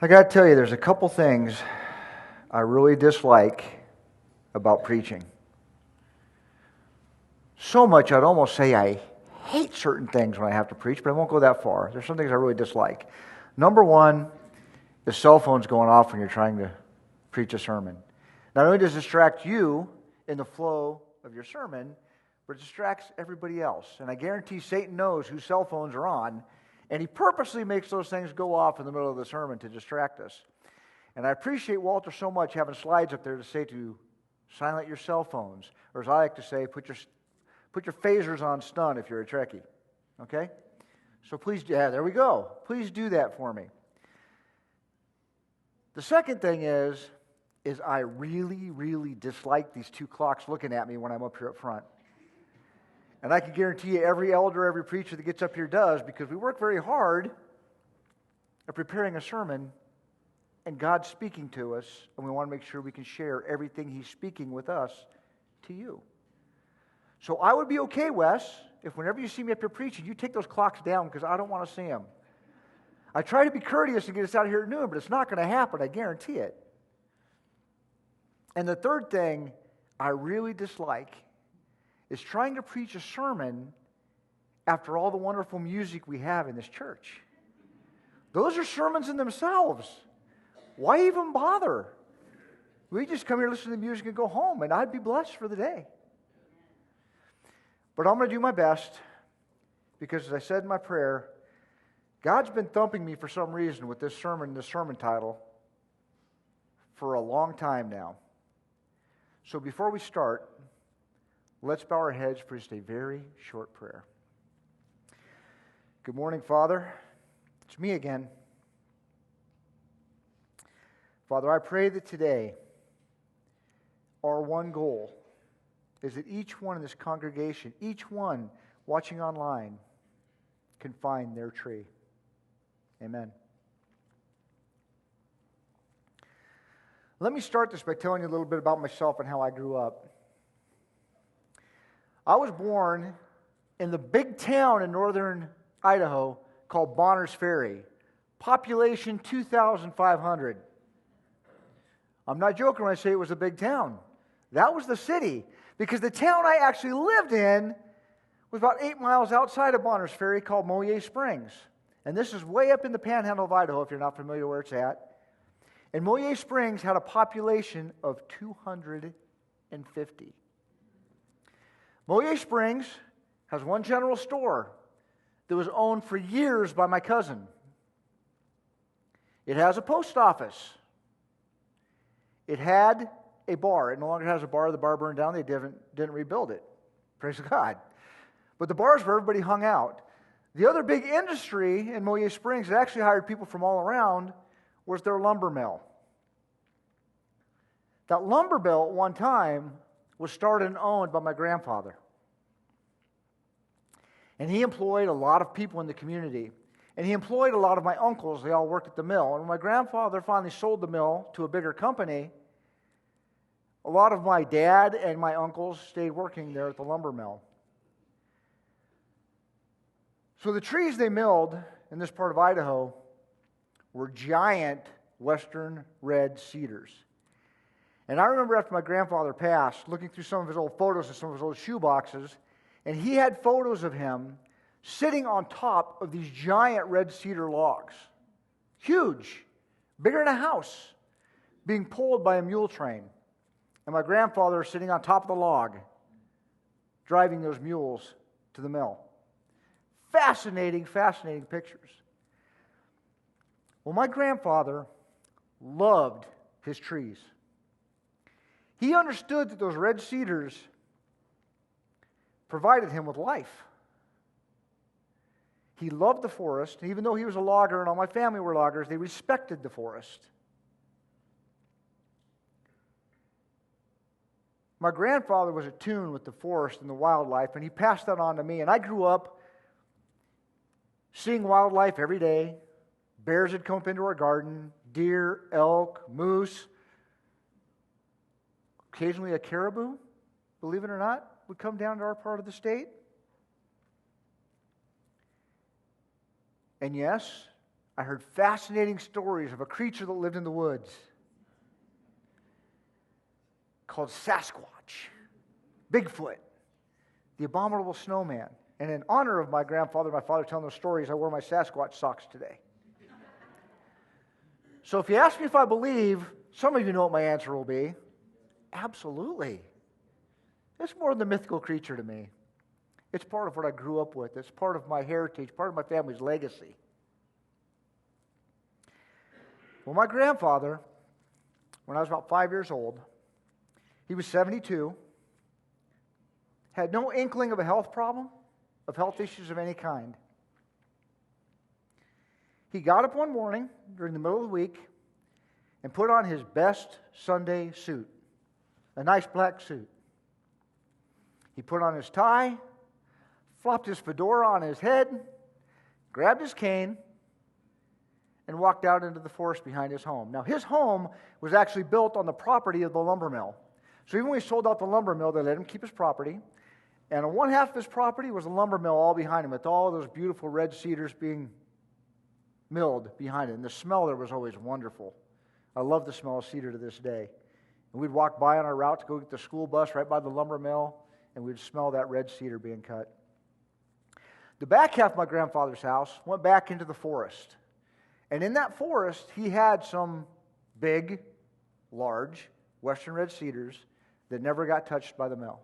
I got to tell you, there's a couple things I really dislike about preaching. So much I'd almost say I hate certain things when I have to preach, but I won't go that far. There's some things I really dislike. Number one is cell phones going off when you're trying to preach a sermon. Not only does it distract you in the flow of your sermon, but it distracts everybody else. And I guarantee Satan knows whose cell phones are on, and he purposely makes those things go off in the middle of the sermon to distract us. And I appreciate Walter so much having slides up there to say to silent your cell phones, or as I like to say, put your phasers on stun if you're a Trekkie. Okay? So please, there we go. Please do that for me. The second thing is I really, really dislike these two clocks looking at me when I'm up here up front. And I can guarantee you every elder, every preacher that gets up here does, because we work very hard at preparing a sermon, and God's speaking to us, and we want to make sure we can share everything He's speaking with us to you. So I would be okay, Wes, if whenever you see me up here preaching, you take those clocks down, because I don't want to see them. I try to be courteous and get us out here at noon, but it's not going to happen, I guarantee it. And the third thing I really dislike is trying to preach a sermon after all the wonderful music we have in this church. Those are sermons in themselves. Why even bother? We just come here, listen to the music, and go home, and I'd be blessed for the day. But I'm going to do my best, because as I said in my prayer, God's been thumping me for some reason with this sermon title for a long time now. So before we start, let's bow our heads for just a very short prayer. Good morning, Father. It's me again. Father, I pray that today our one goal is that each one in this congregation, each one watching online, can find their tree. Amen. Let me start this by telling you a little bit about myself and how I grew up. I was born in the big town in northern Idaho called Bonners Ferry. Population 2,500. I'm not joking when I say it was a big town. That was the city, because the town I actually lived in was about 8 miles outside of Bonners Ferry, called Moyer Springs. And this is way up in the panhandle of Idaho, if you're not familiar where it's at. And Moyer Springs had a population of 250. Moyer Springs has one general store that was owned for years by my cousin. It has a post office. It had a bar. It no longer has a bar. The bar burned down. They didn't rebuild it. Praise God. But the bar is where everybody hung out. The other big industry in Moyer Springs that actually hired people from all around was their lumber mill. That lumber mill at one time was started and owned by my grandfather. And he employed a lot of people in the community. And he employed a lot of my uncles. They all worked at the mill. And when my grandfather finally sold the mill to a bigger company, a lot of my dad and my uncles stayed working there at the lumber mill. So the trees they milled in this part of Idaho were giant western red cedars. And I remember after my grandfather passed, looking through some of his old photos and some of his old shoe boxes, and he had photos of him sitting on top of these giant red cedar logs. Huge, bigger than a house, being pulled by a mule train. And my grandfather sitting on top of the log, driving those mules to the mill. Fascinating, fascinating pictures. Well, my grandfather loved his trees. He understood that those red cedars provided him with life. He loved the forest, and even though he was a logger and all my family were loggers, they respected the forest. My grandfather was attuned with the forest and the wildlife, and he passed that on to me. And I grew up seeing wildlife every day. Bears would come up into our garden, deer, elk, moose. Occasionally a caribou, believe it or not, would come down to our part of the state. And yes, I heard fascinating stories of a creature that lived in the woods called Sasquatch, Bigfoot, the abominable snowman. And in honor of my grandfather, my father telling those stories, I wore my Sasquatch socks today. So if you ask me if I believe, some of you know what my answer will be. Absolutely. It's more than a mythical creature to me. It's part of what I grew up with. It's part of my heritage, part of my family's legacy. Well, my grandfather, when I was about 5 years old, he was 72, had no inkling of a health problem, of health issues of any kind. He got up one morning during the middle of the week and put on his best Sunday suit, a nice black suit. He put on his tie, flopped his fedora on his head, grabbed his cane, and walked out into the forest behind his home. Now, his home was actually built on the property of the lumber mill. So even when he sold out the lumber mill, they let him keep his property. And on one half of his property was a lumber mill all behind him with all those beautiful red cedars being milled behind it. And the smell there was always wonderful. I love the smell of cedar to this day. And we'd walk by on our route to go get the school bus right by the lumber mill, and we'd smell that red cedar being cut. The back half of my grandfather's house went back into the forest. And in that forest, he had some big, large western red cedars that never got touched by the mill.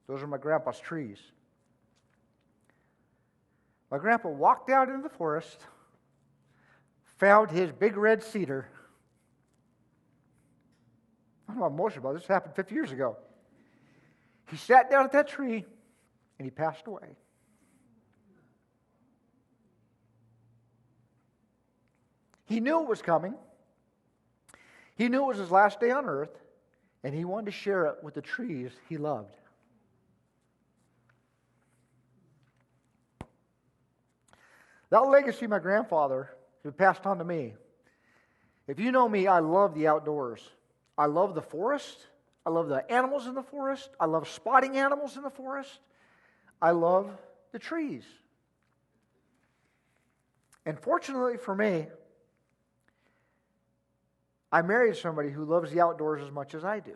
Those are my grandpa's trees. My grandpa walked out into the forest, found his big red cedar. I'm not emotional about this. This happened 50 years ago. He sat down at that tree, and he passed away. He knew it was coming. He knew it was his last day on earth, and he wanted to share it with the trees he loved. That legacy my grandfather has passed on to me. If you know me, I love the outdoors. I love the forest. I love the animals in the forest. I love spotting animals in the forest. I love the trees. And fortunately for me, I married somebody who loves the outdoors as much as I do.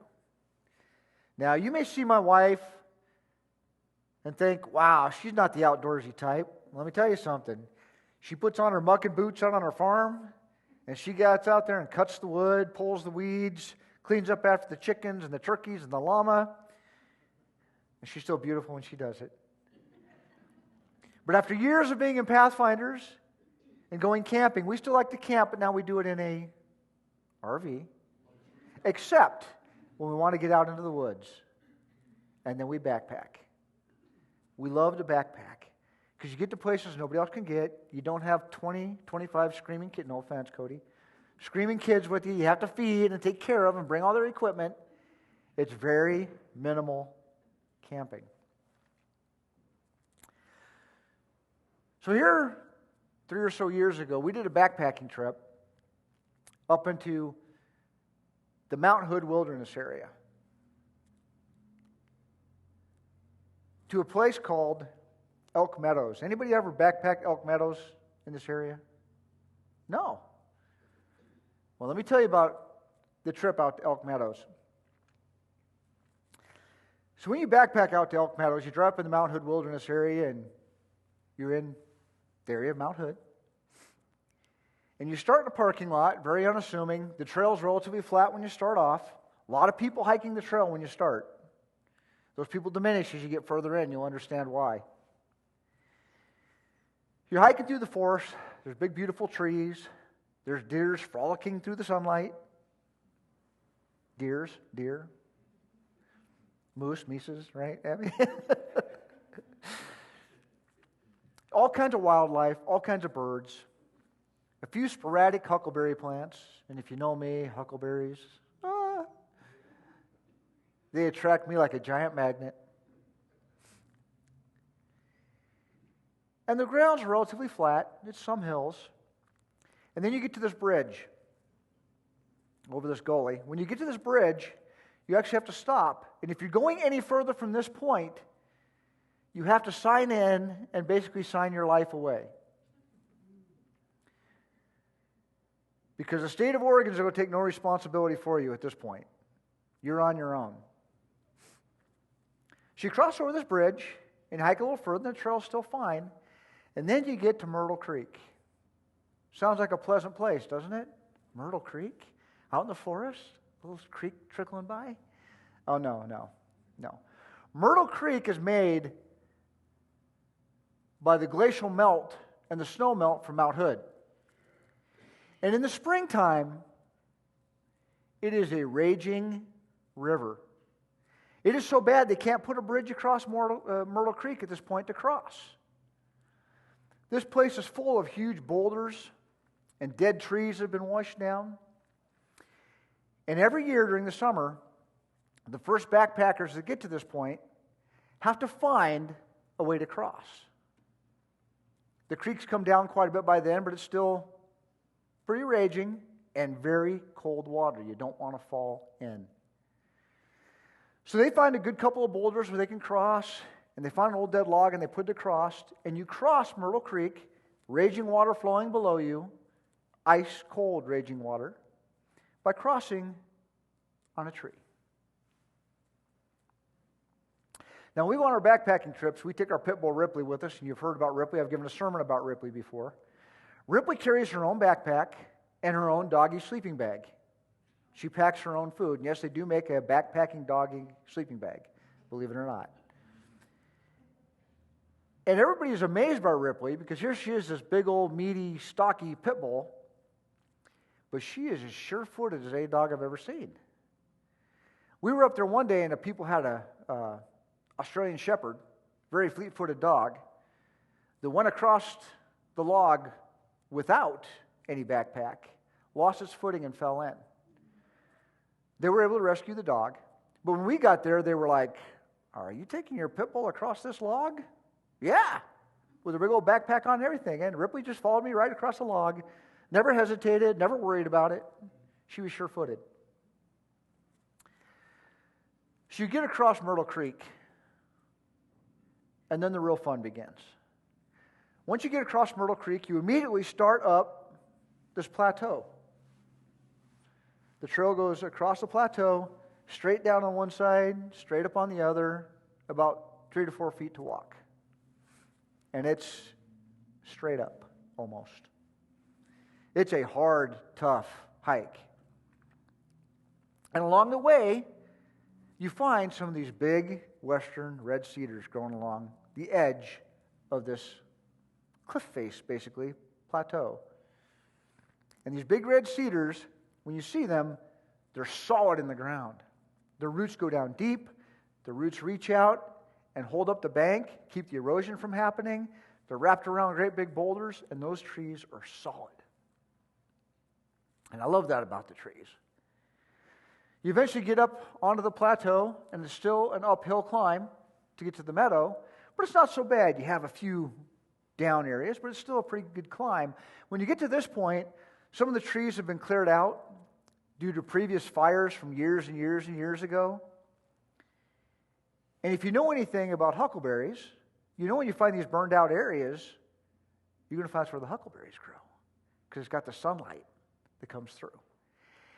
Now, you may see my wife and think, wow, she's not the outdoorsy type. Let me tell you something. She puts on her mucking boots out on her farm, and she gets out there and cuts the wood, pulls the weeds, cleans up after the chickens and the turkeys and the llama. And she's still beautiful when she does it. But after years of being in Pathfinders and going camping, we still like to camp, but now we do it in a RV, except when we want to get out into the woods, and then we backpack. We love to backpack because you get to places nobody else can get. You don't have 20, 25 screaming kids. No offense, Cody. Screaming kids with you. You have to feed and take care of and bring all their equipment. It's very minimal camping. So here, 3 or so years ago, we did a backpacking trip up into the Mount Hood Wilderness area to a place called Elk Meadows. Anybody ever backpack Elk Meadows in this area? No. Well, let me tell you about the trip out to Elk Meadows. So when you backpack out to Elk Meadows, you drive up in the Mount Hood Wilderness area, and you're in the area of Mount Hood. And you start in a parking lot, very unassuming. The trail's relatively flat when you start off. A lot of people hiking the trail when you start. Those people diminish as you get further in. You'll understand why. You're hiking through the forest. There's big, beautiful trees. There's deers frolicking through the sunlight. Deer. Moose, Mises, right, Abby? All kinds of wildlife, all kinds of birds. A few sporadic huckleberry plants, and if you know me, huckleberries, they attract me like a giant magnet. And the ground's relatively flat. It's some hills. And then you get to this bridge over this gully. When you get to this bridge, you actually have to stop. And if you're going any further from this point, you have to sign in and basically sign your life away. Because the state of Oregon is going to take no responsibility for you at this point. You're on your own. So you cross over this bridge and hike a little further, and the trail's still fine. And then you get to Myrtle Creek. Sounds like a pleasant place, doesn't it? Myrtle Creek? Out in the forest? A little creek trickling by? Oh, no. Myrtle Creek is made by the glacial melt and the snow melt from Mount Hood. And in the springtime, it is a raging river. It is so bad they can't put a bridge across Myrtle Creek at this point to cross. This place is full of huge boulders and dead trees that have been washed down. And every year during the summer, the first backpackers that get to this point have to find a way to cross. The creeks come down quite a bit by then, but it's still pretty raging and very cold water. You don't want to fall in. So they find a good couple of boulders where they can cross, and they find an old dead log and they put it across, and you cross Myrtle Creek, raging water flowing below you, ice cold raging water, by crossing on a tree. Now, when we go on our backpacking trips, we take our pit bull Ripley with us, and you've heard about Ripley. I've given a sermon about Ripley before. Ripley carries her own backpack and her own doggy sleeping bag. She packs her own food. And yes, they do make a backpacking doggy sleeping bag, believe it or not. And everybody is amazed by Ripley because here she is, this big old meaty, stocky pit bull. But she is as sure-footed as any dog I've ever seen. We were up there one day and the people had a Australian Shepherd, very fleet-footed dog, that went across the log without any backpack, lost its footing and fell in. They were able to rescue the dog. But when we got there, they were like, "Are you taking your pit bull across this log?" "Yeah," with a big old backpack on and everything. And Ripley just followed me right across the log, never hesitated, never worried about it. She was sure-footed. So you get across Myrtle Creek, and then the real fun begins. Once you get across Myrtle Creek, you immediately start up this plateau. The trail goes across the plateau, straight down on one side, straight up on the other, about 3 to 4 feet to walk. And it's straight up, almost. It's a hard, tough hike. And along the way, you find some of these big western red cedars growing along the edge of this cliff face, basically, plateau. And these big red cedars, when you see them, they're solid in the ground. Their roots go down deep. The roots reach out and hold up the bank, keep the erosion from happening. They're wrapped around great big boulders, and those trees are solid. And I love that about the trees. You eventually get up onto the plateau, and it's still an uphill climb to get to the meadow, but it's not so bad. You have a few down areas, but it's still a pretty good climb. When you get to this point, some of the trees have been cleared out due to previous fires from years and years and years ago. And if you know anything about huckleberries, you know when you find these burned out areas, you're going to find that's where the huckleberries grow because it's got the sunlight that comes through.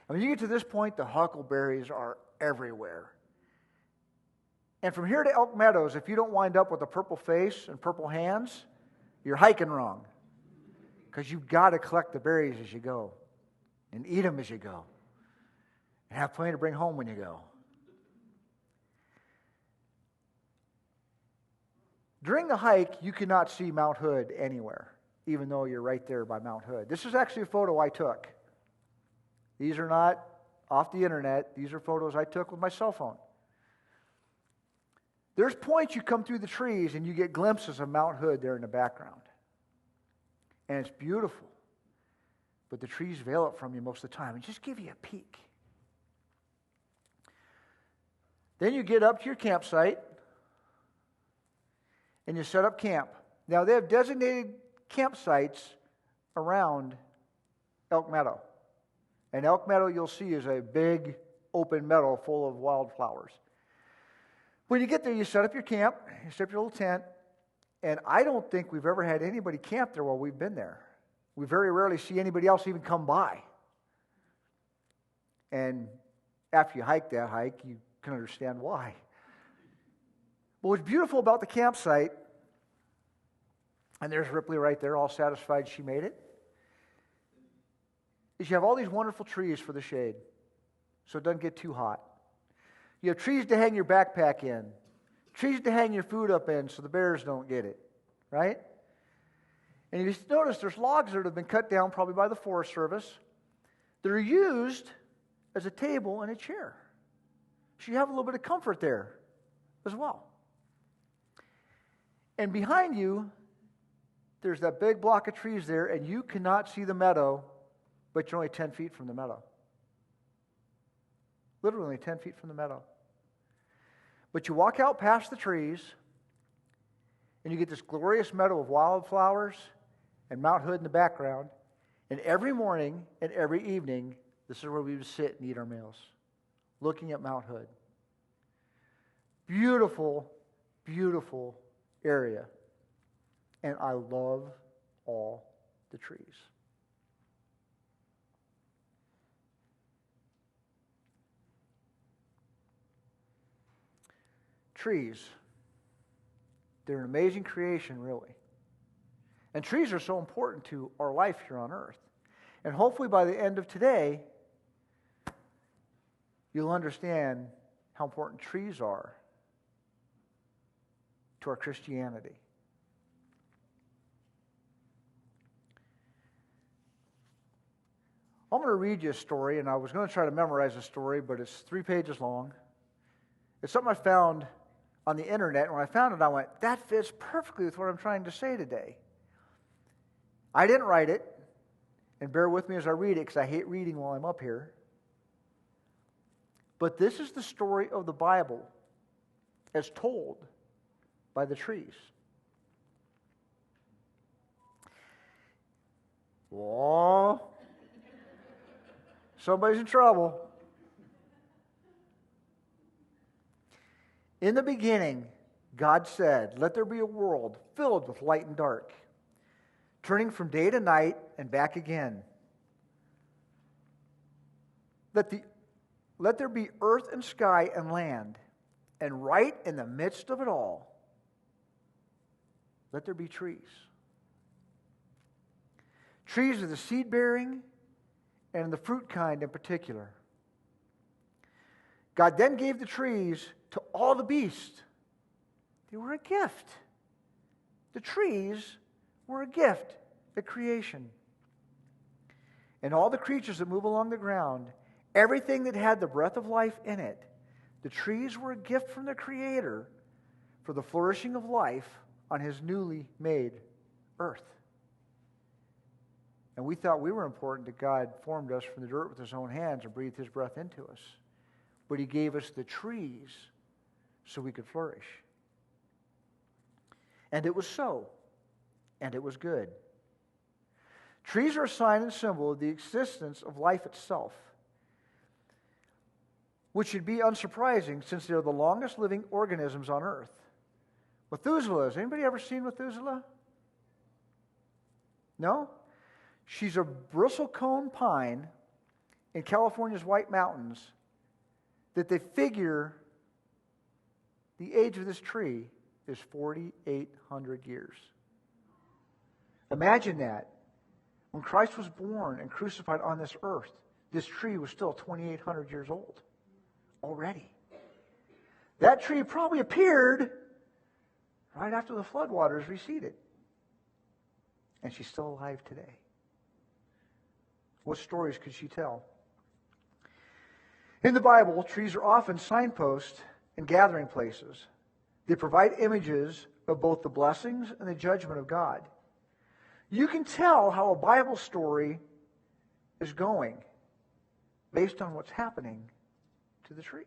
And when you get to this point, the huckleberries are everywhere. And from here to Elk Meadows, if you don't wind up with a purple face and purple hands, you're hiking wrong. Because you've got to collect the berries as you go and eat them as you go and have plenty to bring home when you go. During the hike, you cannot see Mount Hood anywhere, even though you're right there by Mount Hood. This is actually a photo I took. These are not off the internet. These are photos I took with my cell phone. There's points you come through the trees and you get glimpses of Mount Hood there in the background. And it's beautiful. But the trees veil it from you most of the time and just give you a peek. Then you get up to your campsite and you set up camp. Now they have designated campsites around Elk Meadow. And Elk Meadow you'll see is a big open meadow full of wildflowers. When you get there, you set up your camp, you set up your little tent, and I don't think we've ever had anybody camp there while we've been there. We very rarely see anybody else even come by. And after you hike that hike, you can understand why. But what's beautiful about the campsite, and there's Ripley right there, all satisfied she made it, is you have all these wonderful trees for the shade, so it doesn't get too hot. You have trees to hang your backpack in, trees to hang your food up in so the bears don't get it, right? And you notice there's logs that have been cut down probably by the Forest Service that are used as a table and a chair. So you have a little bit of comfort there as well. And behind you, there's that big block of trees there, and you cannot see the meadow, but you're only 10 feet from the meadow. Literally 10 feet from the meadow. But you walk out past the trees, and you get this glorious meadow of wildflowers and Mount Hood in the background. And every morning and every evening, this is where we would sit and eat our meals, looking at Mount Hood. Beautiful, beautiful area. And I love all the trees. Trees. They're an amazing creation, really. And trees are so important to our life here on earth. And hopefully by the end of today, you'll understand how important trees are to our Christianity. I'm going to read you a story, and I was going to try to memorize a story, but it's 3 pages long. It's something I found on the internet, and when I found it, I went, that fits perfectly with what I'm trying to say today. I didn't write it, and bear with me as I read it, because I hate reading while I'm up here. But this is the story of the Bible as told by the trees. Whoa. Somebody's in trouble. In the beginning, God said, "Let there be a world filled with light and dark, turning from day to night and back again. Let there be earth and sky and land, and right in the midst of it all, let there be trees. Trees of the seed-bearing and the fruit kind in particular. God then gave the trees to all the beasts. They were a gift. The trees were a gift at creation. And all the creatures that move along the ground, everything that had the breath of life in it, the trees were a gift from the Creator for the flourishing of life on His newly made earth." And we thought we were important that God formed us from the dirt with His own hands and breathed His breath into us. But He gave us the trees so we could flourish. And it was so. And it was good. Trees are a sign and symbol of the existence of life itself, which should be unsurprising since they're the longest living organisms on earth. Methuselah, has anybody ever seen Methuselah? No? She's a bristlecone pine in California's White Mountains that they figure the age of this tree is 4,800 years. Imagine that. When Christ was born and crucified on this earth, this tree was still 2,800 years old already. That tree probably appeared right after the floodwaters receded. And she's still alive today. What stories could she tell? In the Bible, trees are often signposts and gathering places. They provide images of both the blessings and the judgment of God. You can tell how a Bible story is going based on what's happening to the trees.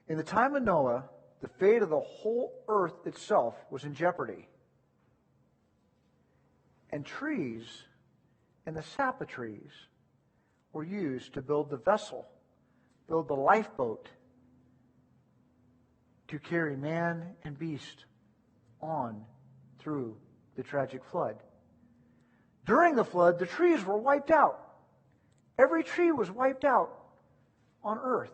In the time of Noah, the fate of the whole earth itself was in jeopardy. And trees and the sap of trees were used to build the vessel, build the lifeboat, to carry man and beast on through the tragic flood. During the flood, the trees were wiped out. Every tree was wiped out on earth.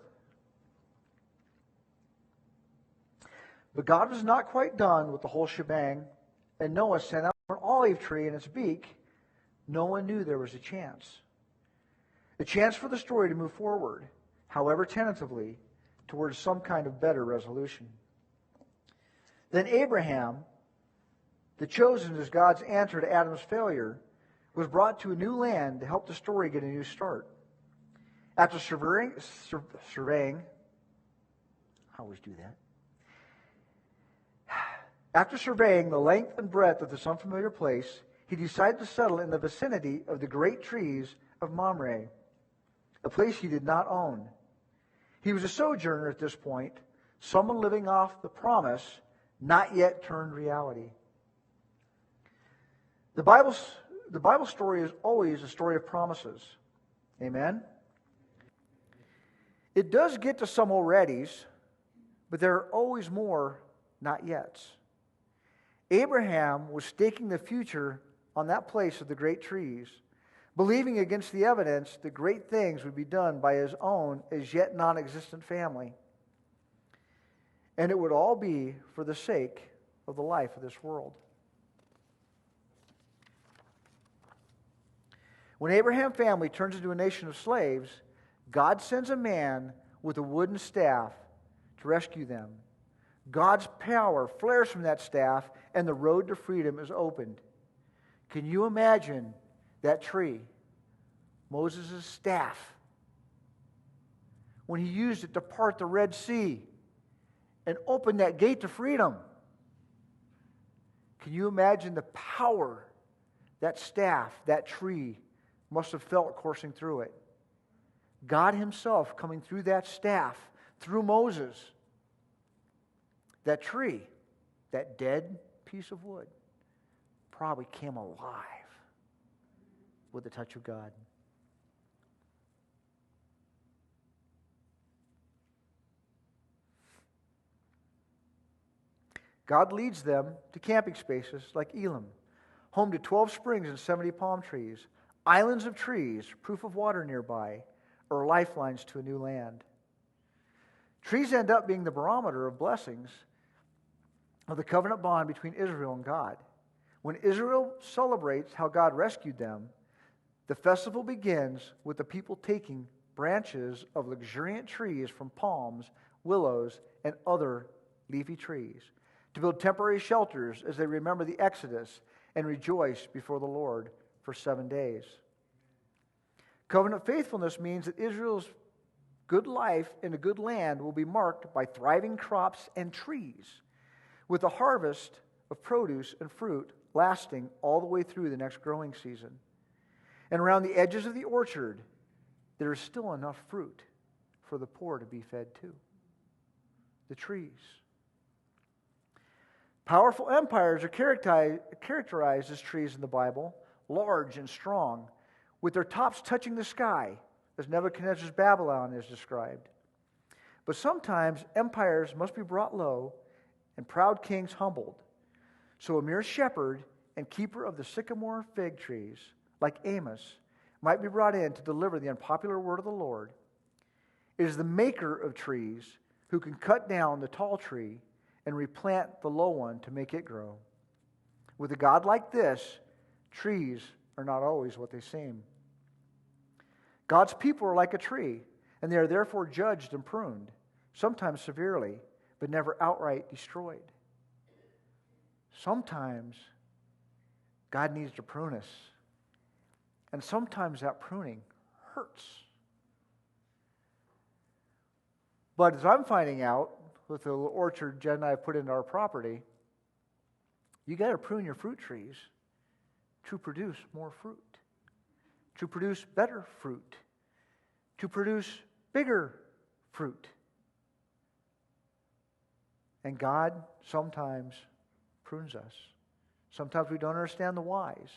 But God was not quite done with the whole shebang, and Noah sent out an olive tree in its beak. No one knew there was a chance. A chance for the story to move forward, however tentatively, towards some kind of better resolution. Then Abraham, the chosen as God's answer to Adam's failure, was brought to a new land to help the story get a new start. After surveying, I always do that. After surveying the length and breadth of this unfamiliar place, he decided to settle in the vicinity of the great trees of Mamre, a place he did not own. He was a sojourner at this point, someone living off the promise not yet turned reality. The Bible story is always a story of promises. Amen? It does get to some alreadys, but there are always more not yets. Abraham was staking the future on that place of the great trees, believing against the evidence that great things would be done by his own as yet non-existent family. And it would all be for the sake of the life of this world. When Abraham's family turns into a nation of slaves, God sends a man with a wooden staff to rescue them. God's power flares from that staff, and the road to freedom is opened. Can you imagine that tree, Moses' staff, when he used it to part the Red Sea and open that gate to freedom? Can you imagine the power that staff, that tree, must have felt coursing through it? God himself coming through that staff, through Moses. That tree, that dead piece of wood, probably came alive with the touch of God. God leads them to camping spaces like Elim, home to 12 springs and 70 palm trees, islands of trees, proof of water nearby, or lifelines to a new land. Trees end up being the barometer of blessings of the covenant bond between Israel and God. When Israel celebrates how God rescued them, the festival begins with the people taking branches of luxuriant trees from palms, willows, and other leafy trees to build temporary shelters as they remember the Exodus and rejoice before the Lord for 7 days. Covenant faithfulness means that Israel's good life in a good land will be marked by thriving crops and trees, with a harvest of produce and fruit lasting all the way through the next growing season. And around the edges of the orchard, there is still enough fruit for the poor to be fed too. The trees. Powerful empires are characterized as trees in the Bible, large and strong, with their tops touching the sky, as Nebuchadnezzar's Babylon is described. But sometimes empires must be brought low and proud kings humbled. So a mere shepherd and keeper of the sycamore fig trees, like Amos, might be brought in to deliver the unpopular word of the Lord. It is the maker of trees who can cut down the tall tree and replant the low one to make it grow. With a God like this, trees are not always what they seem. God's people are like a tree, and they are therefore judged and pruned, sometimes severely, but never outright destroyed. Sometimes God needs to prune us, and sometimes that pruning hurts. But as I'm finding out with the little orchard Jen and I put into our property, you got to prune your fruit trees to produce more fruit, to produce better fruit, to produce bigger fruit. And God sometimes prunes us. Sometimes we don't understand the whys,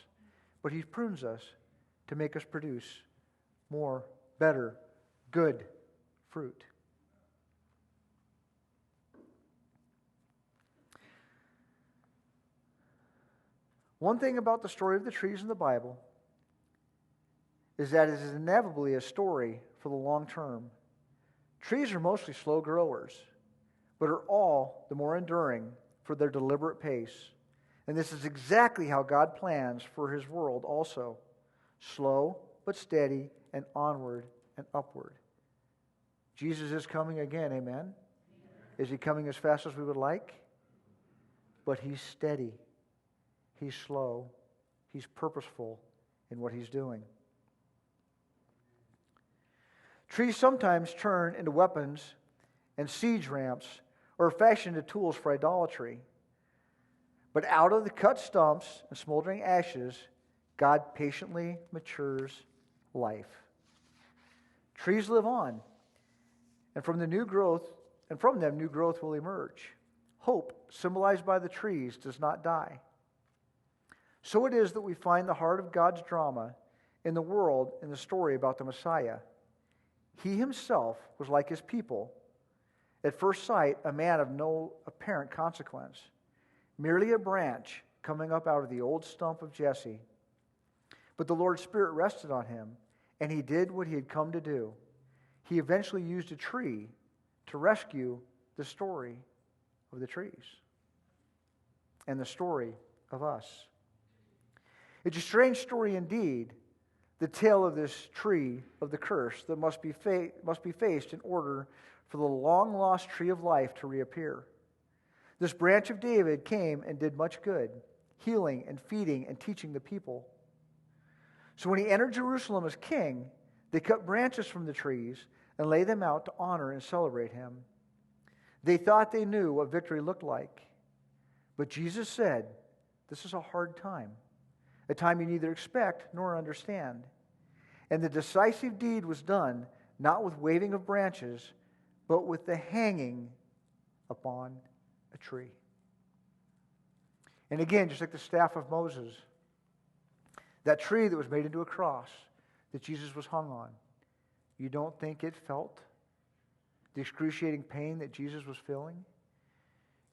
but He prunes us to make us produce more, better, good fruit. One thing about the story of the trees in the Bible is that it is inevitably a story for the long term. Trees are mostly slow growers, but are all the more enduring for their deliberate pace. And this is exactly how God plans for His world also. Slow but steady and onward and upward. Jesus is coming again, amen? Is He coming as fast as we would like? But He's steady. He's slow. He's purposeful in what He's doing. Trees sometimes turn into weapons and siege ramps or are fashioned into tools for idolatry. But out of the cut stumps and smoldering ashes, God patiently matures life. Trees live on, and from them new growth will emerge. Hope, symbolized by the trees, does not die. So it is that we find the heart of God's drama in the world in the story about the Messiah. He Himself was like His people. At first sight, a man of no apparent consequence, merely a branch coming up out of the old stump of Jesse. But the Lord's Spirit rested on Him, and He did what He had come to do. He eventually used a tree to rescue the story of the trees and the story of us. It's a strange story indeed, the tale of this tree of the curse that must be faced in order for the long-lost tree of life to reappear. This branch of David came and did much good, healing and feeding and teaching the people. So when He entered Jerusalem as king, they cut branches from the trees and laid them out to honor and celebrate Him. They thought they knew what victory looked like. But Jesus said, "This is a hard time, a time you neither expect nor understand." And the decisive deed was done not with waving of branches, but with the hanging upon a tree. And again, just like the staff of Moses, that tree that was made into a cross that Jesus was hung on, you don't think it felt the excruciating pain that Jesus was feeling?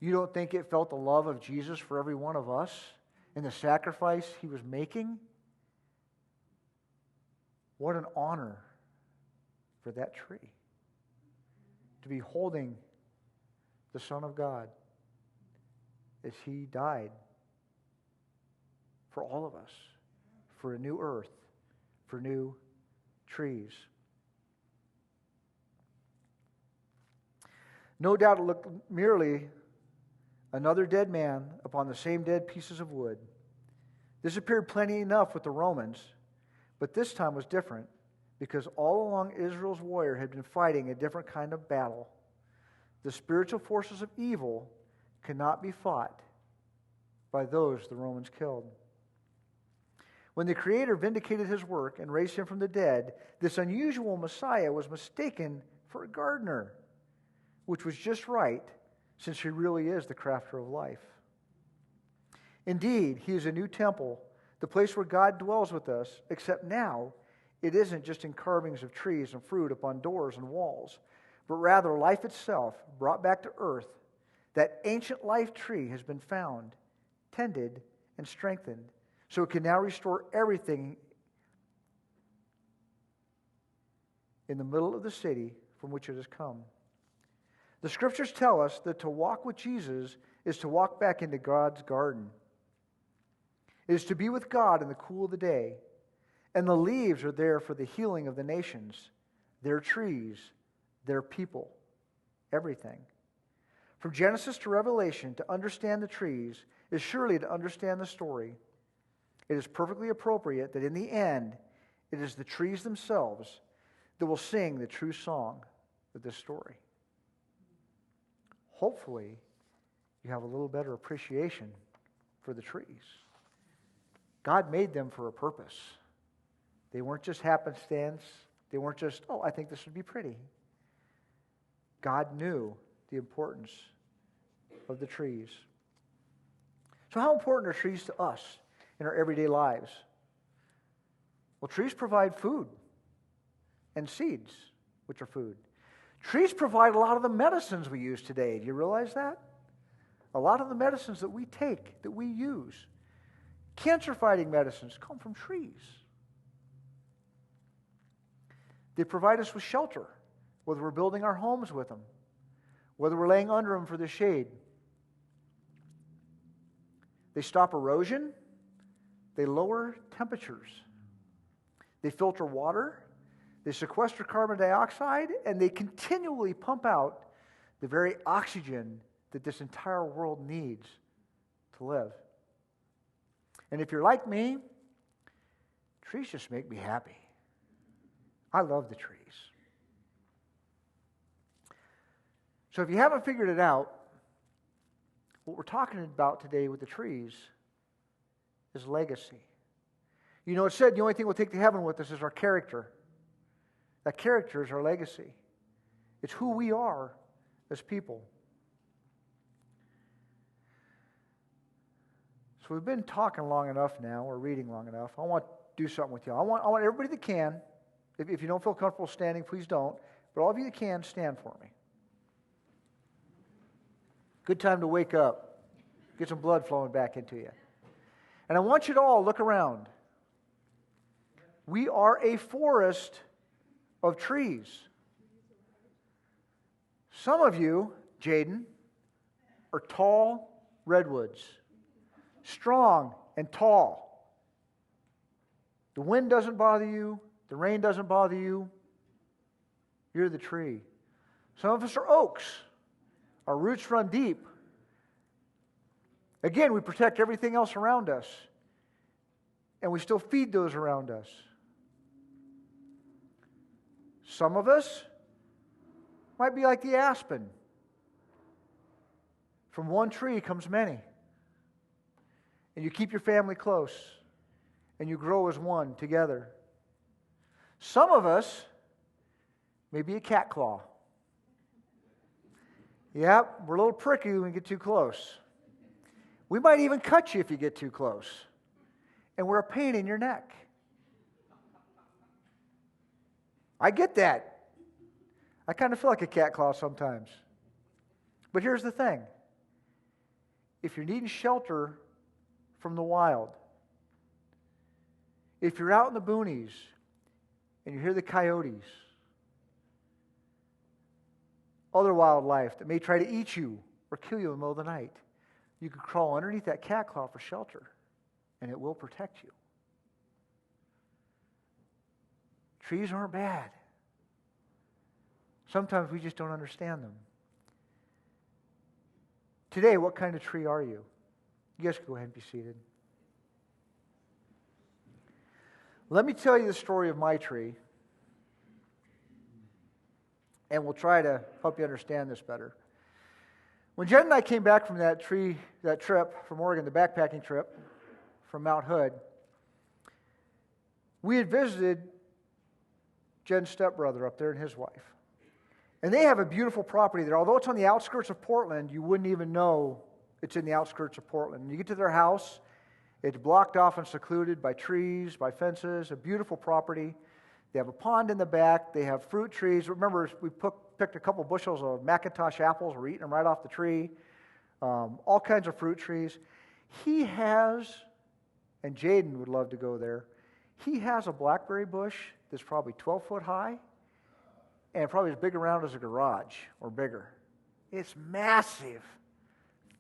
You don't think it felt the love of Jesus for every one of us and the sacrifice He was making? What an honor for that tree to be holding the Son of God as He died for all of us, for a new earth, for new trees. No doubt it looked merely another dead man upon the same dead pieces of wood. This appeared plenty enough with the Romans, but this time was different because all along Israel's warrior had been fighting a different kind of battle. The spiritual forces of evil cannot be fought by those the Romans killed. When the Creator vindicated His work and raised Him from the dead, this unusual Messiah was mistaken for a gardener, which was just right, since He really is the crafter of life. Indeed, He is a new temple, the place where God dwells with us, except now it isn't just in carvings of trees and fruit upon doors and walls, but rather life itself brought back to earth. That ancient life tree has been found, tended, and strengthened, so it can now restore everything in the middle of the city from which it has come. The Scriptures tell us that to walk with Jesus is to walk back into God's garden. It is to be with God in the cool of the day. And the leaves are there for the healing of the nations, their trees, their people, everything. From Genesis to Revelation, to understand the trees is surely to understand the story. It is perfectly appropriate that in the end, it is the trees themselves that will sing the true song of this story. Hopefully, you have a little better appreciation for the trees. God made them for a purpose. They weren't just happenstance. They weren't just, oh, I think this would be pretty. God knew the importance of the trees. So how important are trees to us in our everyday lives? Well, trees provide food and seeds, which are food. Trees provide a lot of the medicines we use today. Do you realize that? A lot of the medicines that we take, that we use, Cancer-fighting medicines come from trees. They provide us with shelter, whether we're building our homes with them, whether we're laying under them for the shade. They stop erosion. They lower temperatures. They filter water. They sequester carbon dioxide, and they continually pump out the very oxygen that this entire world needs to live. And if you're like me, trees just make me happy. I love the trees. So if you haven't figured it out, what we're talking about today with the trees is legacy. You know, it said the only thing we'll take to heaven with us is our character. That character is our legacy. It's who we are as people. So we've been talking long enough now, or reading long enough. I want to do something with you. I want everybody that can, if you don't feel comfortable standing, please don't. But all of you that can, stand for me. Good time to wake up. Get some blood flowing back into you. And I want you to all look around. We are a forest of trees. Some of you, Jaden, are tall redwoods. Strong and tall. The wind doesn't bother you. The rain doesn't bother you. You're the tree. Some of us are oaks. Our roots run deep. Again, we protect everything else around us. And we still feed those around us. Some of us might be like the aspen. From one tree comes many. And you keep your family close. And you grow as one together. Some of us may be a cat claw. Yep, we're a little pricky when we get too close. We might even cut you if you get too close. And we're a pain in your neck. I get that. I kind of feel like a cat claw sometimes. But here's the thing. If you're needing shelter from the wild, if you're out in the boonies and you hear the coyotes, other wildlife that may try to eat you or kill you in the middle of the night, you can crawl underneath that cat claw for shelter, and it will protect you. Trees aren't bad. Sometimes we just don't understand them. Today, what kind of tree are you? You guys can go ahead and be seated. Let me tell you the story of my tree, and we'll try to help you understand this better. When Jen and I came back from that trip from Oregon, the backpacking trip from Mount Hood, we had visited Jen's stepbrother up there and his wife. And they have a beautiful property there. Although it's on the outskirts of Portland, you wouldn't even know it's in the outskirts of Portland. When you get to their house, it's blocked off and secluded by trees, by fences, a beautiful property. They have a pond in the back. They have fruit trees. Remember, we picked a couple bushels of McIntosh apples. We're eating them right off the tree. All kinds of fruit trees. He has, and Jaden would love to go there, he has a blackberry bush that's probably 12 foot high and probably as big around as a garage or bigger. It's massive.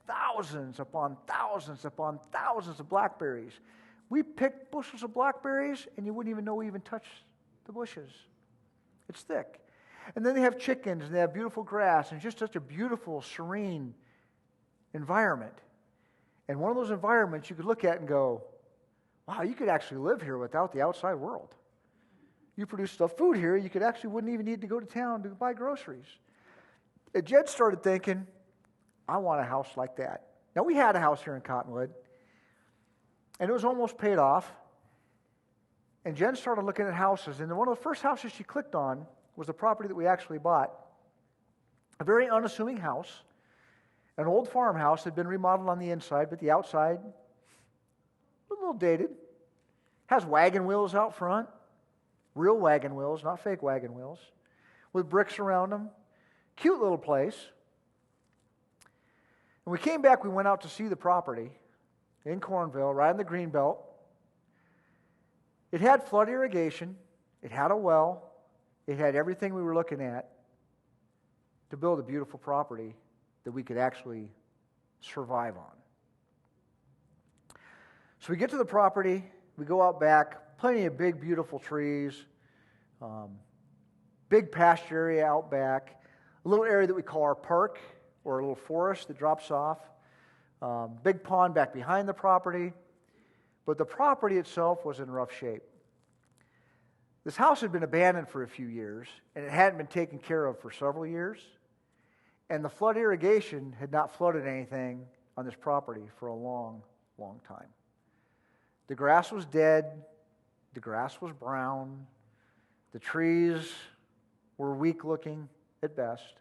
Thousands upon thousands upon thousands of blackberries. We picked bushels of blackberries and you wouldn't even know we even touched the bushes. It's thick. And then they have chickens and they have beautiful grass and it's just such a beautiful, serene environment. And one of those environments you could look at and go, wow, you could actually live here without the outside world. You produce enough food here, you could actually wouldn't even need to go to town to buy groceries. And Jed started thinking, I want a house like that. Now, we had a house here in Cottonwood, and it was almost paid off. And Jen started looking at houses, and one of the first houses she clicked on was the property that we actually bought. A very unassuming house, an old farmhouse that had been remodeled on the inside, but the outside, a little dated. Has wagon wheels out front, real wagon wheels, not fake wagon wheels, with bricks around them. Cute little place. When we came back, we went out to see the property, in Cornville, right in the green belt. It had flood irrigation. It had a well. It had everything we were looking at to build a beautiful property that we could actually survive on. So we get to the property. We go out back. Plenty of big, beautiful trees. Big pasture area out back. A little area that we call our park, or a little forest that drops off. Big pond back behind the property. But the property itself was in rough shape. This house had been abandoned for a few years, and it hadn't been taken care of for several years. And the flood irrigation had not flooded anything on this property for a long, long time. The grass was dead. The grass was brown. The trees were weak looking at best.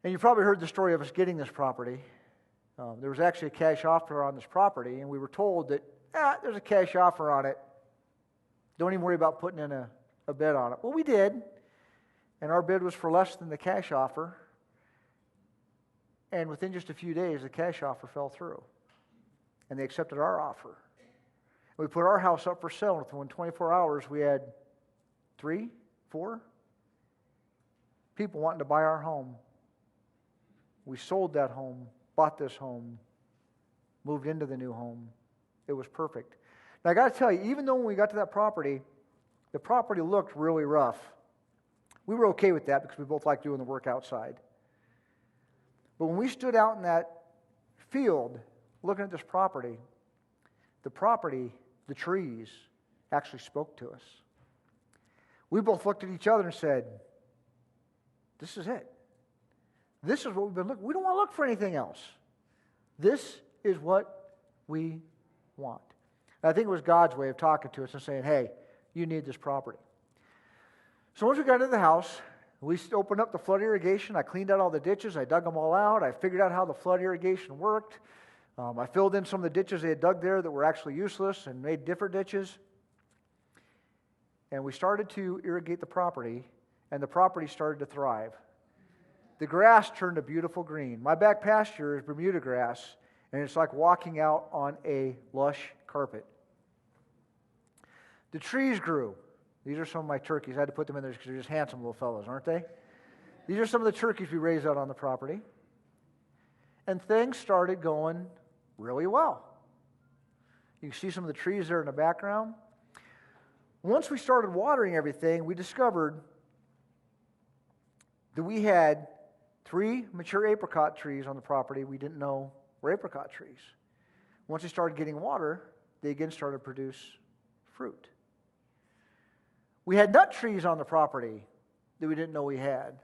And you probably heard the story of us getting this property. There was actually a cash offer on this property, and we were told that, there's a cash offer on it. Don't even worry about putting in a bid on it. Well, we did, and our bid was for less than the cash offer. And within just a few days, the cash offer fell through, and they accepted our offer. We put our house up for sale, and within 24 hours, we had 3, 4 people wanting to buy our home. We sold that home, bought this home, moved into the new home. It was perfect. Now, I got to tell you, even though when we got to that property, the property looked really rough. We were okay with that because we both like doing the work outside. But when we stood out in that field looking at this property, the trees actually spoke to us. We both looked at each other and said, this is it. This is what we've been looking for. We don't want to look for anything else. This is what we want. And I think it was God's way of talking to us and saying, hey, you need this property. So once we got into the house, we opened up the flood irrigation. I cleaned out all the ditches. I dug them all out. I figured out how the flood irrigation worked. I filled in some of the ditches they had dug there that were actually useless and made different ditches. And we started to irrigate the property, and the property started to thrive. The grass turned a beautiful green. My back pasture is Bermuda grass, and it's like walking out on a lush carpet. The trees grew. These are some of my turkeys. I had to put them in there because they're just handsome little fellows, aren't they? These are some of the turkeys we raised out on the property. And things started going really well. You can see some of the trees there in the background. Once we started watering everything, we discovered that we had 3 mature apricot trees on the property we didn't know were apricot trees. Once we started getting water, they again started to produce fruit. We had nut trees on the property that we didn't know we had.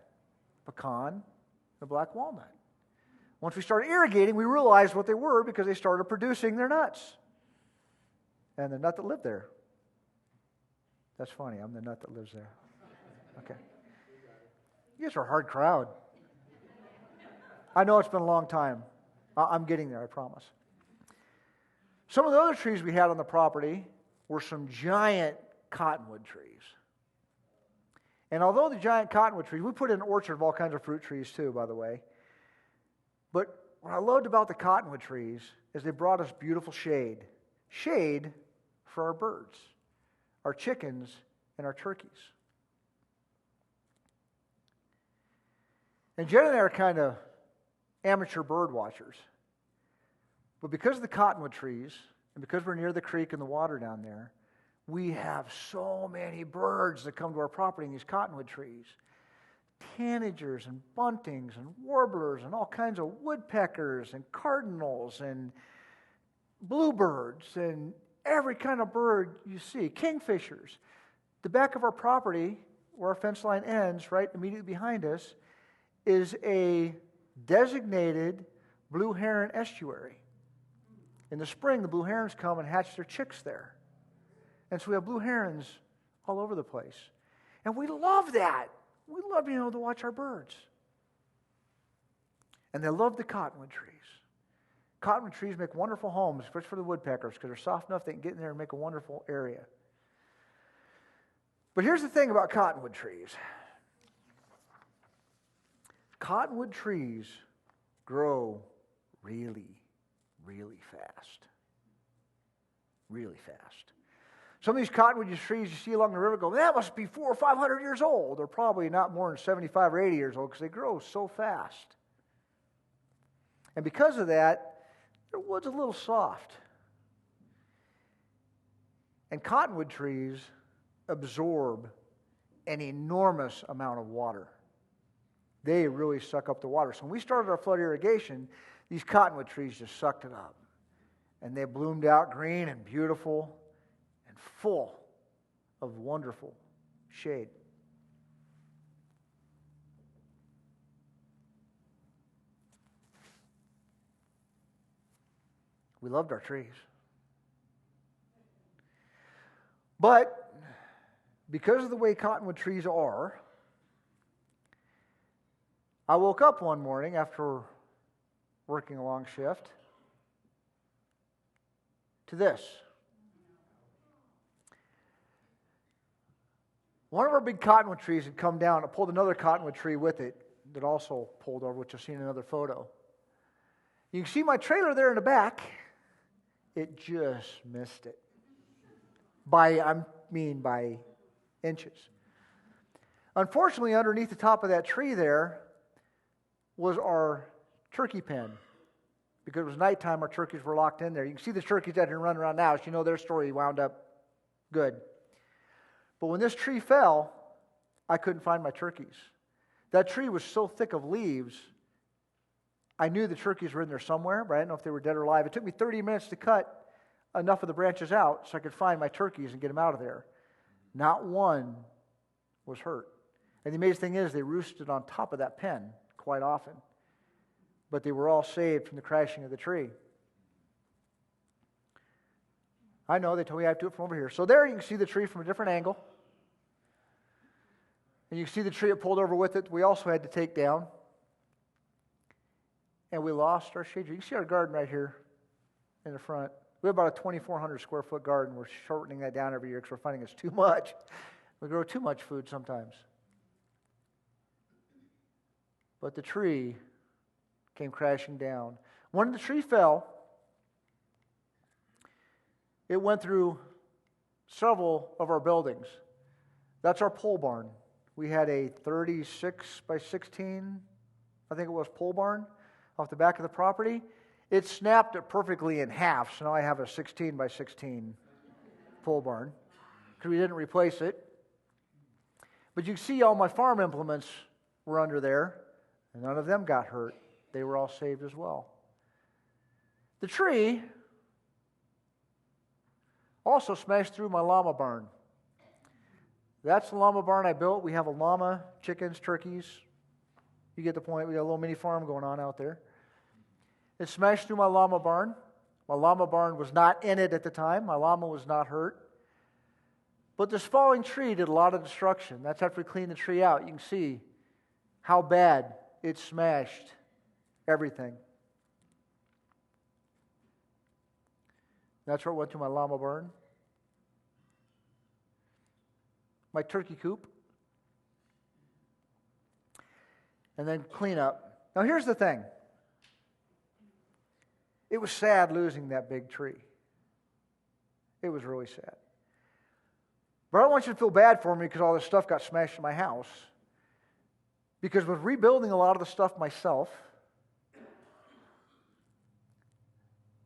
Pecan and black walnut. Once we started irrigating, we realized what they were because they started producing their nuts. And the nut that lived there. That's funny. I'm the nut that lives there. Okay. You guys are a hard crowd. I know it's been a long time. I'm getting there, I promise. Some of the other trees we had on the property were some giant cottonwood trees. And although the giant cottonwood trees, we put in an orchard of all kinds of fruit trees too, by the way. But what I loved about the cottonwood trees is they brought us beautiful shade. Shade for our birds, our chickens, and our turkeys. And Jen and I are kind of amateur bird watchers. But because of the cottonwood trees, and because we're near the creek and the water down there, we have so many birds that come to our property in these cottonwood trees. Tanagers and buntings and warblers and all kinds of woodpeckers and cardinals and bluebirds and every kind of bird you see. Kingfishers. The back of our property, where our fence line ends, right immediately behind us, is a designated blue heron estuary. In the spring, the blue herons come and hatch their chicks there. And so we have blue herons all over the place. And we love that. We love being able to watch our birds. And they love the cottonwood trees. Cottonwood trees make wonderful homes, especially for the woodpeckers, because they're soft enough they can get in there and make a wonderful area. But here's the thing about cottonwood trees. Cottonwood trees grow really, really fast. Really fast. Some of these cottonwood trees you see along the river go, that must be 400 or 500 years old. They're probably not more than 75 or 80 years old because they grow so fast. And because of that, their wood's a little soft. And cottonwood trees absorb an enormous amount of water. They really suck up the water. So when we started our flood irrigation, these cottonwood trees just sucked it up. And they bloomed out green and beautiful and full of wonderful shade. We loved our trees. But because of the way cottonwood trees are, I woke up one morning after working a long shift to this. One of our big cottonwood trees had come down. It pulled another cottonwood tree with it that also pulled over, which you'll see in another photo. You can see my trailer there in the back. It just missed it. By inches. Unfortunately, underneath the top of that tree there was our turkey pen. Because it was nighttime, our turkeys were locked in there. You can see the turkeys that are running around now, so you know their story wound up good. But when this tree fell, I couldn't find my turkeys. That tree was so thick of leaves, I knew the turkeys were in there somewhere, but I didn't know if they were dead or alive. It took me 30 minutes to cut enough of the branches out so I could find my turkeys and get them out of there. Not one was hurt. And the amazing thing is they roosted on top of that pen quite often. But they were all saved from the crashing of the tree. I know, they told me I have to do it from over here. So there you can see the tree from a different angle. And you can see the tree it pulled over with it. We also had to take down. And we lost our shade tree. You can see our garden right here in the front. We have about a 2,400 square foot garden. We're shortening that down every year because we're finding it's too much. We grow too much food sometimes. But the tree came crashing down. When the tree fell, it went through several of our buildings. That's our pole barn. We had a 36 by 16, I think it was, pole barn off the back of the property. It snapped it perfectly in half, so now I have a 16 by 16 pole barn because we didn't replace it. But you can see all my farm implements were under there, and none of them got hurt. They were all saved as well. The tree also smashed through my llama barn. That's the llama barn I built. We have a llama, chickens, turkeys. You get the point. We got a little mini farm going on out there. It smashed through my llama barn. My llama barn was not in it at the time. My llama was not hurt. But this falling tree did a lot of destruction. That's after we cleaned the tree out. You can see how bad it smashed everything. That's where it went to my llama barn. My turkey coop. And then clean up. Now here's the thing. It was sad losing that big tree. It was really sad. But I don't want you to feel bad for me because all this stuff got smashed in my house. Because with rebuilding a lot of the stuff myself,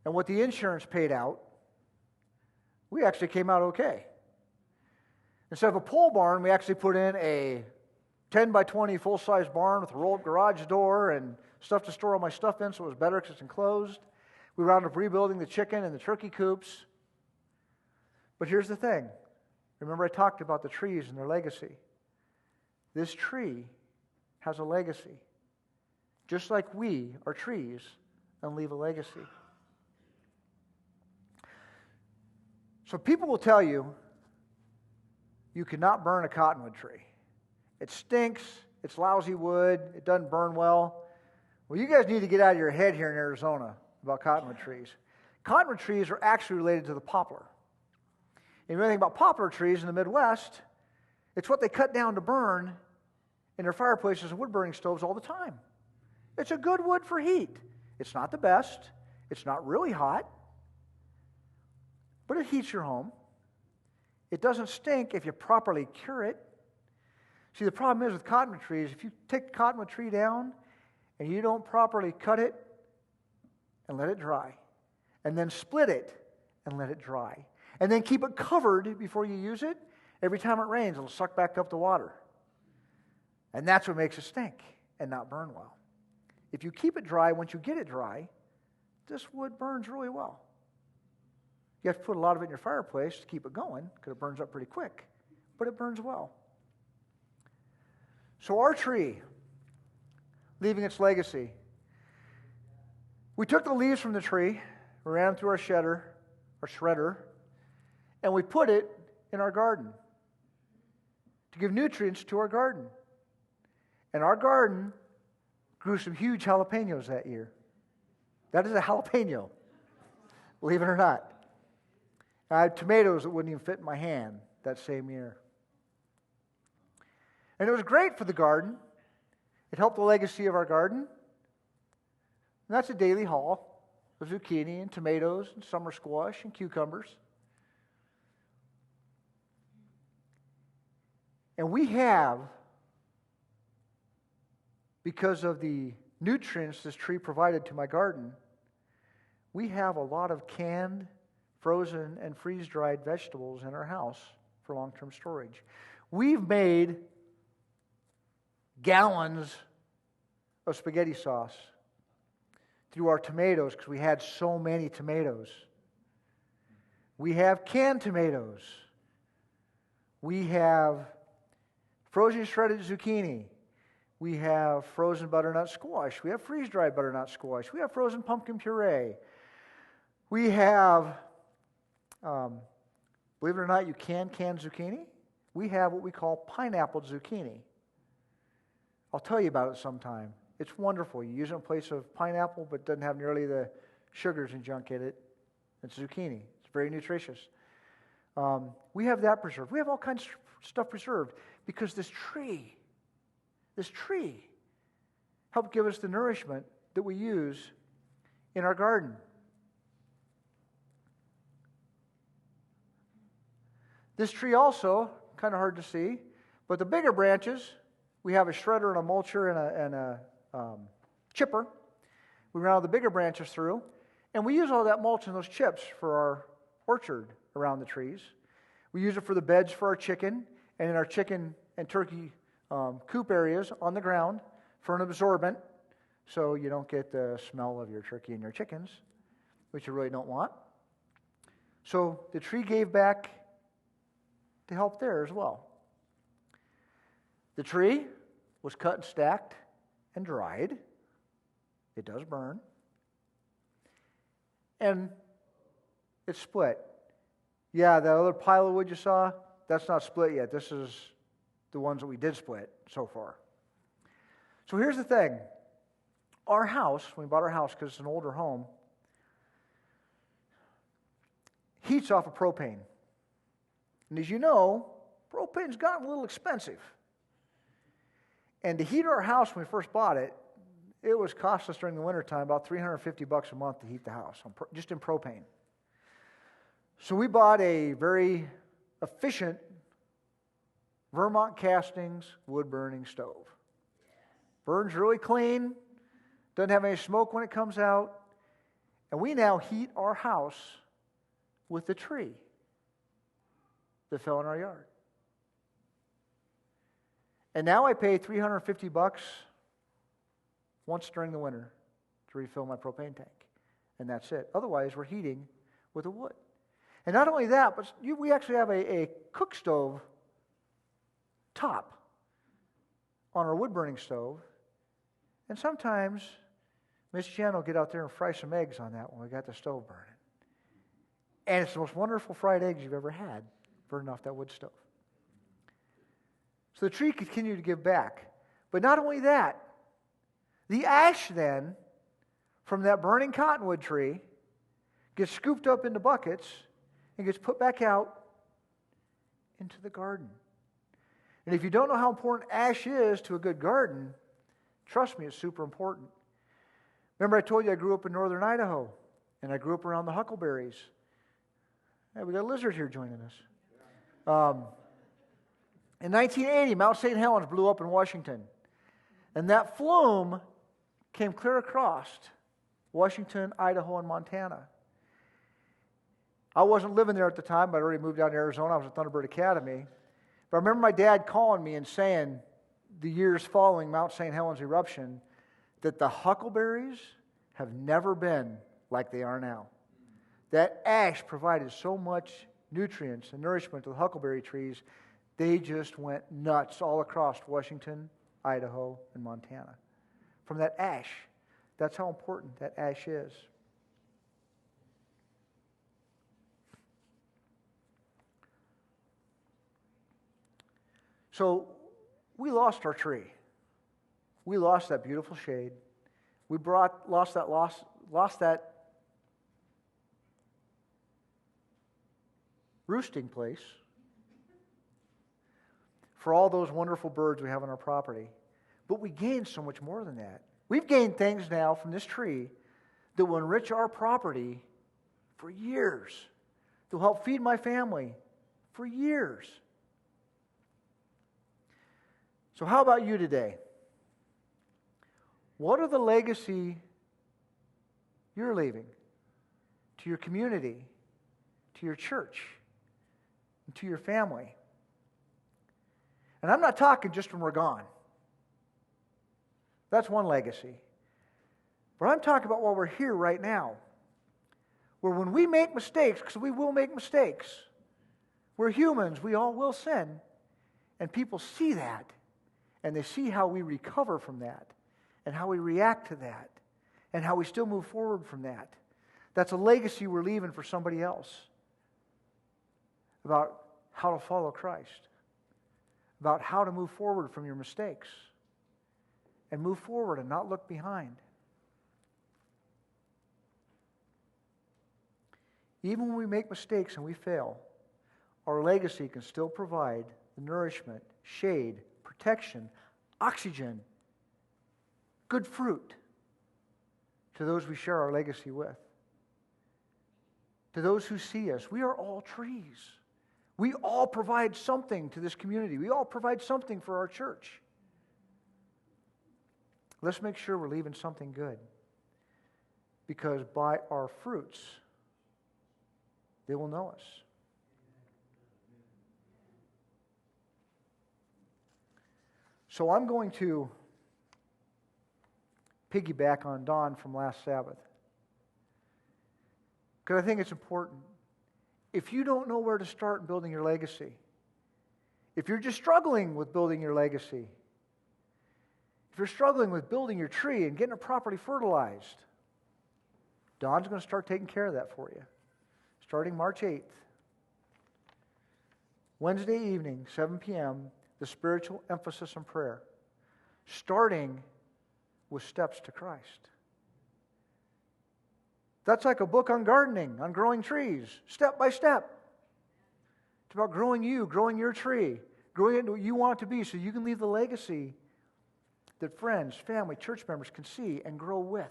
and what the insurance paid out, we actually came out okay. Instead of a pole barn, we actually put in a 10 by 20 full-size barn with a roll-up garage door and stuff to store all my stuff in, so it was better because it's enclosed. We wound up rebuilding the chicken and the turkey coops. But here's the thing. Remember I talked about the trees and their legacy. This tree has a legacy. Just like we are trees and leave a legacy. So people will tell you, you cannot burn a cottonwood tree. It stinks, it's lousy wood, it doesn't burn well. Well, you guys need to get out of your head here in Arizona about cottonwood trees. Cottonwood trees are actually related to the poplar. And if you know anything about poplar trees in the Midwest, it's what they cut down to burn in their fireplaces and wood-burning stoves all the time. It's a good wood for heat. It's not the best. It's not really hot, but it heats your home. It doesn't stink if you properly cure it. See, the problem is with cottonwood trees, if you take the cottonwood tree down and you don't properly cut it and let it dry, and then split it and let it dry, and then keep it covered before you use it, every time it rains, it'll suck back up the water. And that's what makes it stink and not burn well. If you keep it dry, once you get it dry, this wood burns really well. You have to put a lot of it in your fireplace to keep it going because it burns up pretty quick, but it burns well. So our tree, leaving its legacy. We took the leaves from the tree, we ran them through our shredder, and we put it in our garden to give nutrients to our garden. And our garden grew some huge jalapenos that year. That is a jalapeno, believe it or not. I had tomatoes that wouldn't even fit in my hand that same year. And it was great for the garden. It helped the legacy of our garden. And that's a daily haul of zucchini and tomatoes and summer squash and cucumbers. And we have, because of the nutrients this tree provided to my garden, we have a lot of canned, frozen, and freeze-dried vegetables in our house for long-term storage. We've made gallons of spaghetti sauce through our tomatoes because we had so many tomatoes. We have canned tomatoes. We have frozen shredded zucchini. We have frozen butternut squash. We have freeze-dried butternut squash. We have frozen pumpkin puree. We have, believe it or not, you can can zucchini. We have what we call pineapple zucchini. I'll tell you about it sometime. It's wonderful. You use it in place of pineapple, but it doesn't have nearly the sugars and junk in it. It's zucchini. It's very nutritious. We have that preserved. We have all kinds of stuff preserved because this tree helped give us the nourishment that we use in our garden. This tree also, kind of hard to see, but the bigger branches, we have a shredder and a mulcher and a chipper. We run all the bigger branches through, and we use all that mulch and those chips for our orchard around the trees. We use it for the beds for our chicken, and in our chicken and turkey coop areas on the ground for an absorbent, so you don't get the smell of your turkey and your chickens, which you really don't want. So the tree gave back to help there as well. The tree was cut and stacked and dried. It does burn. And it's split. Yeah, that other pile of wood you saw, that's not split yet. This is the ones that we did split so far. So here's the thing. Our house, when we bought our house because it's an older home, heats off of propane. And as you know, propane's gotten a little expensive. And to heat our house when we first bought it, it was cost us during the wintertime about $350 a month to heat the house, just in propane. So we bought a very efficient Vermont Castings wood-burning stove. Burns really clean, doesn't have any smoke when it comes out, and we now heat our house with the tree that fell in our yard. And now I pay $350 once during the winter to refill my propane tank. And that's it. Otherwise, we're heating with the wood. And not only that, but we actually have a cook stove top on our wood-burning stove. And sometimes Miss Jen will get out there and fry some eggs on that when we got the stove burning. And it's the most wonderful fried eggs you've ever had burning off that wood stove. So the tree continued to give back. But not only that, the ash then from that burning cottonwood tree gets scooped up into buckets and gets put back out into the garden. And if you don't know how important ash is to a good garden, trust me, it's super important. Remember I told you I grew up in northern Idaho. And I grew up around the huckleberries. Hey, we got a lizard here joining us. In 1980, Mount St. Helens blew up in Washington. And that flume came clear across Washington, Idaho, and Montana. I wasn't living there at the time, but I'd already moved out to Arizona. I was at Thunderbird Academy. But I remember my dad calling me and saying, the years following Mount St. Helens eruption, that the huckleberries have never been like they are now. That ash provided so much nutrients and nourishment to the huckleberry trees, they just went nuts all across Washington, Idaho, and Montana. From that ash. That's how important that ash is. So, we lost our tree. We lost that beautiful shade. We lost that roosting place for all those wonderful birds we have on our property. But we gained so much more than that. We've gained things now from this tree that will enrich our property for years. That will help feed my family for years. So how about you today? What are the legacy you're leaving to your community, to your church, and to your family? And I'm not talking just when we're gone. That's one legacy. But I'm talking about while we're here right now. Where when we make mistakes, because we will make mistakes, we're humans, we all will sin, and people see that, and they see how we recover from that, and how we react to that, and how we still move forward from that. That's a legacy we're leaving for somebody else about how to follow Christ, about how to move forward from your mistakes, and move forward and not look behind. Even when we make mistakes and we fail, our legacy can still provide the nourishment, shade, protection, oxygen, good fruit to those we share our legacy with. To those who see us, we are all trees. We all provide something to this community. We all provide something for our church. Let's make sure we're leaving something good. Because by our fruits, they will know us. So I'm going to piggyback on Don from last Sabbath. Because I think it's important. If you don't know where to start in building your legacy, if you're just struggling with building your legacy, if you're struggling with building your tree and getting it properly fertilized, Don's going to start taking care of that for you. Starting March 8th. Wednesday evening, 7 p.m., the spiritual emphasis and prayer. Starting with steps to Christ. That's like a book on gardening, on growing trees, step by step. It's about growing you, growing your tree, growing into what you want it to be so you can leave the legacy that friends, family, church members can see and grow with.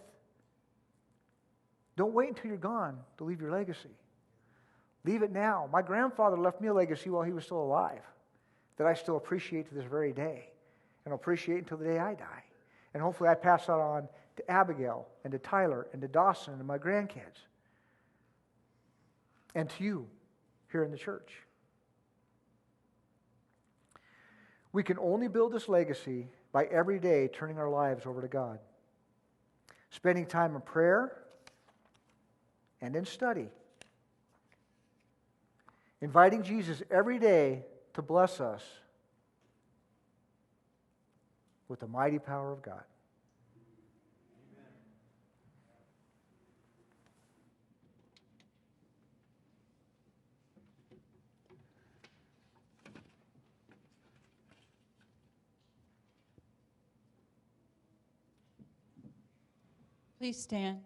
Don't wait until you're gone to leave your legacy. Leave it now. My grandfather left me a legacy while he was still alive that I still appreciate to this very day and appreciate until the day I die. And hopefully I pass that on to Abigail and to Tyler and to Dawson and my grandkids and to you here in the church. We can only build this legacy by every day turning our lives over to God. Spending time in prayer and in study. Inviting Jesus every day to bless us with the mighty power of God. Please stand.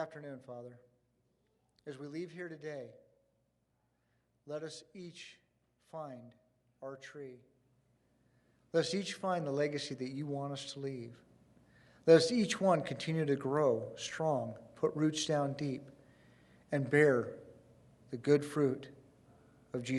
afternoon, Father, as we leave here today, let us each find our tree. Let us each find the legacy that you want us to leave. Let us each one continue to grow strong, put roots down deep, and bear the good fruit of Jesus.